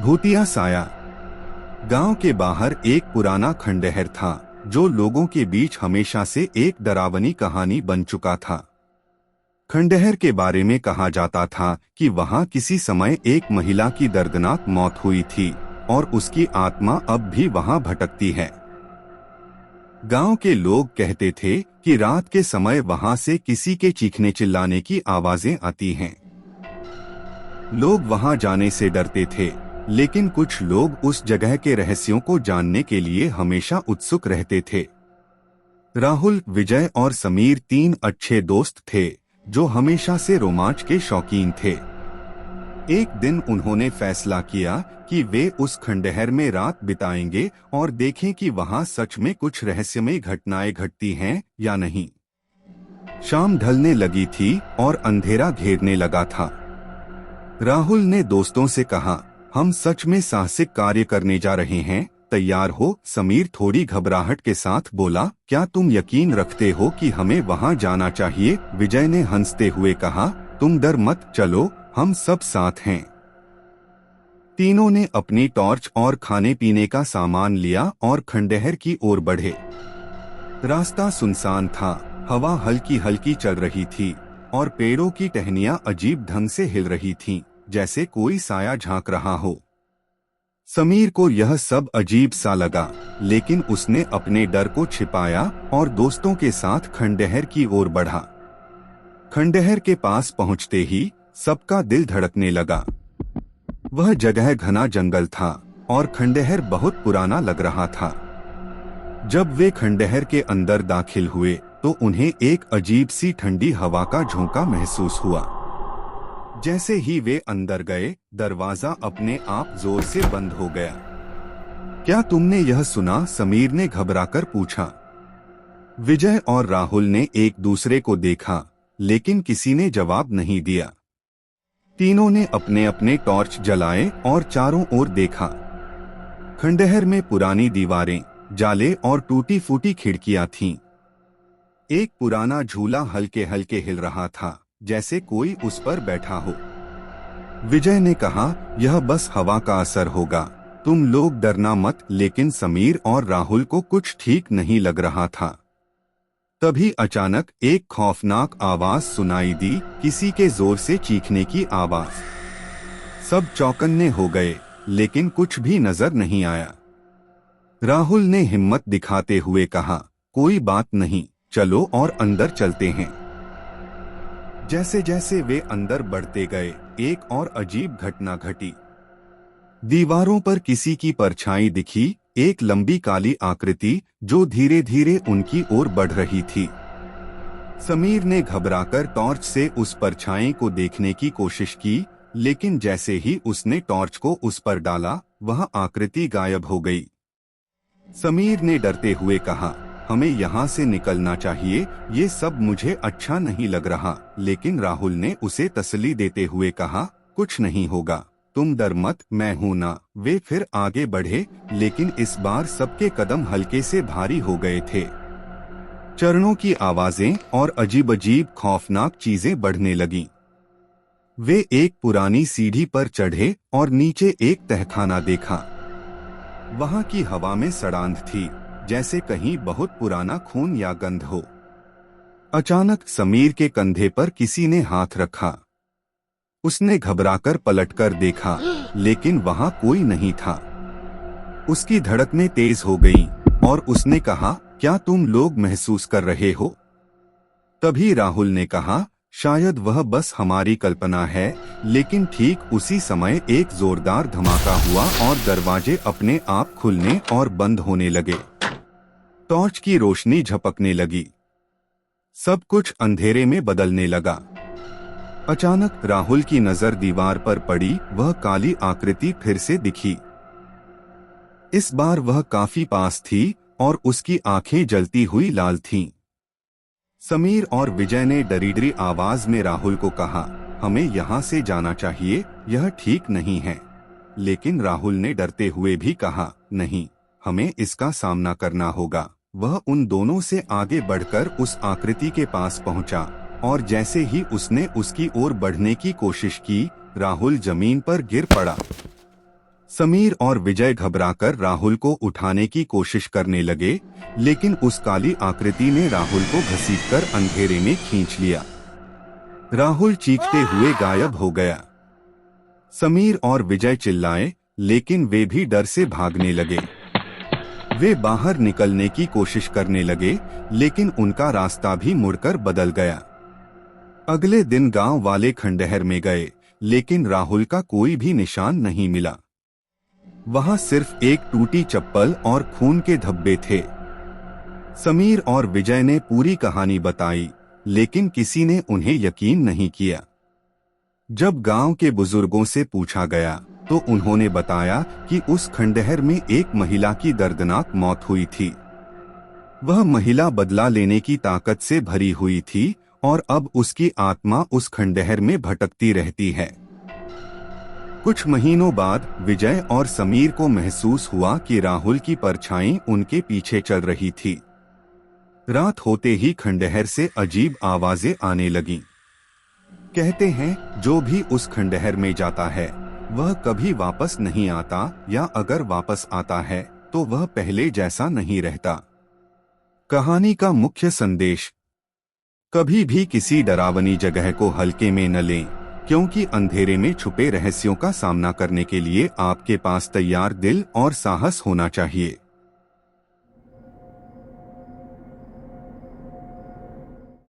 भूतिया साया। गांव के बाहर एक पुराना खंडहर था जो लोगों के बीच हमेशा से एक डरावनी कहानी बन चुका था। खंडहर के बारे में कहा जाता था कि वहां किसी समय एक महिला की दर्दनाक मौत हुई थी और उसकी आत्मा अब भी वहां भटकती है। गांव के लोग कहते थे कि रात के समय वहां से किसी के चीखने चिल्लाने की आवाजें आती हैं। लोग वहां जाने से डरते थे, लेकिन कुछ लोग उस जगह के रहस्यों को जानने के लिए हमेशा उत्सुक रहते थे। राहुल, विजय और समीर तीन अच्छे दोस्त थे जो हमेशा से रोमांच के शौकीन थे। एक दिन उन्होंने फैसला किया कि वे उस खंडहर में रात बिताएंगे और देखें कि वहां सच में कुछ रहस्यमय घटनाएं घटती हैं या नहीं। शाम ढलने लगी थी और अंधेरा घेरने लगा था। राहुल ने दोस्तों से कहा, हम सच में साहसिक कार्य करने जा रहे हैं, तैयार हो? समीर थोड़ी घबराहट के साथ बोला, क्या तुम यकीन रखते हो कि हमें वहां जाना चाहिए? विजय ने हंसते हुए कहा, तुम डर मत, चलो, हम सब साथ हैं। तीनों ने अपनी टॉर्च और खाने पीने का सामान लिया और खंडहर की ओर बढ़े। रास्ता सुनसान था, हवा हल्की हल्की चल रही थी और पेड़ों की टहनियां अजीब ढंग से हिल रही थीं, जैसे कोई साया झांक रहा हो। समीर को यह सब अजीब सा लगा, लेकिन उसने अपने डर को छिपाया और दोस्तों के साथ खंडहर की ओर बढ़ा। खंडहर के पास पहुंचते ही सबका दिल धड़कने लगा। वह जगह घना जंगल था और खंडहर बहुत पुराना लग रहा था। जब वे खंडहर के अंदर दाखिल हुए तो उन्हें एक अजीब सी ठंडी हवा का झोंका महसूस हुआ। जैसे ही वे अंदर गए, दरवाजा अपने आप जोर से बंद हो गया। क्या तुमने यह सुना? समीर ने घबराकर पूछा। विजय और राहुल ने एक दूसरे को देखा, लेकिन किसी ने जवाब नहीं दिया। तीनों ने अपने अपने टॉर्च जलाए और चारों ओर देखा। खंडहर में पुरानी दीवारें, जाले और टूटी फूटी खिड़कियां थीं। एक पुराना झूला हल्के हल्के हिल रहा था, जैसे कोई उस पर बैठा हो। विजय ने कहा, यह बस हवा का असर होगा, तुम लोग डरना मत। लेकिन समीर और राहुल को कुछ ठीक नहीं लग रहा था। तभी अचानक एक खौफनाक आवाज सुनाई दी, किसी के जोर से चीखने की आवाज। सब चौकन्ने हो गए, लेकिन कुछ भी नजर नहीं आया। राहुल ने हिम्मत दिखाते हुए कहा, कोई बात नहीं, चलो और अंदर चलते हैं। जैसे जैसे वे अंदर बढ़ते गए, एक और अजीब घटना घटी। दीवारों पर किसी की परछाई दिखी, एक लंबी काली आकृति जो धीरे धीरे उनकी ओर बढ़ रही थी। समीर ने घबराकर टॉर्च से उस परछाई को देखने की कोशिश की, लेकिन जैसे ही उसने टॉर्च को उस पर डाला, वह आकृति गायब हो गई। समीर ने डरते हुए कहा, हमें यहाँ से निकलना चाहिए, ये सब मुझे अच्छा नहीं लग रहा। लेकिन राहुल ने उसे तसल्ली देते हुए कहा, कुछ नहीं होगा, तुम डर मत, मैं हूं ना। वे फिर आगे बढ़े, लेकिन इस बार सबके कदम हल्के से भारी हो गए थे। चरणों की आवाजें और अजीब अजीब खौफनाक चीजें बढ़ने लगीं। वे एक पुरानी सीढ़ी पर चढ़े और नीचे एक तहखाना देखा। वहां की हवा में सड़ांध थी, जैसे कहीं बहुत पुराना खून या गंध हो। अचानक समीर के कंधे पर किसी ने हाथ रखा। उसने घबराकर पलटकर देखा, लेकिन वहां कोई नहीं था। उसकी धड़कनें तेज हो गईं और उसने कहा, क्या तुम लोग महसूस कर रहे हो? तभी राहुल ने कहा, शायद वह बस हमारी कल्पना है। लेकिन ठीक उसी समय एक जोरदार धमाका हुआ और दरवाजे अपने आप खुलने और बंद होने लगे। टॉर्च की रोशनी झपकने लगी। सब कुछ अंधेरे में बदलने लगा। अचानक राहुल की नजर दीवार पर पड़ी। वह काली आकृति फिर से दिखी। इस बार वह काफी पास थी और उसकी आंखें जलती हुई लाल थीं। समीर और विजय ने डरी आवाज में राहुल को कहा, हमें यहाँ से जाना चाहिए, यह ठीक नहीं है। लेकिन राहुल ने डरते हुए भी कहा, नहीं, हमें इसका सामना करना होगा। वह उन दोनों से आगे बढ़कर उस आकृति के पास पहुंचा और जैसे ही उसने उसकी ओर बढ़ने की कोशिश की, राहुल जमीन पर गिर पड़ा। समीर और विजय घबराकर राहुल को उठाने की कोशिश करने लगे, लेकिन उस काली आकृति ने राहुल को घसीटकर अंधेरे में खींच लिया। राहुल चीखते हुए गायब हो गया। समीर और विजय चिल्लाए, लेकिन वे भी डर से भागने लगे। वे बाहर निकलने की कोशिश करने लगे, लेकिन उनका रास्ता भी मुड़कर बदल गया। अगले दिन गांव वाले खंडहर में गए, लेकिन राहुल का कोई भी निशान नहीं मिला। वहां सिर्फ एक टूटी चप्पल और खून के धब्बे थे। समीर और विजय ने पूरी कहानी बताई, लेकिन किसी ने उन्हें यकीन नहीं किया। जब गांव के बुजुर्गों से पूछा गया, तो उन्होंने बताया कि उस खंडहर में एक महिला की दर्दनाक मौत हुई थी। वह महिला बदला लेने की ताकत से भरी हुई थी और अब उसकी आत्मा उस खंडहर में भटकती रहती है। कुछ महीनों बाद विजय और समीर को महसूस हुआ कि राहुल की परछाई उनके पीछे चल रही थी। रात होते ही खंडहर से अजीब आवाजें आने लगीं। कहते हैं, जो भी उस खंडहर में जाता है वह कभी वापस नहीं आता, या अगर वापस आता है तो वह पहले जैसा नहीं रहता। कहानी का मुख्य संदेश: कभी भी किसी डरावनी जगह को हल्के में न लें, क्योंकि अंधेरे में छुपे रहस्यों का सामना करने के लिए आपके पास तैयार दिल और साहस होना चाहिए।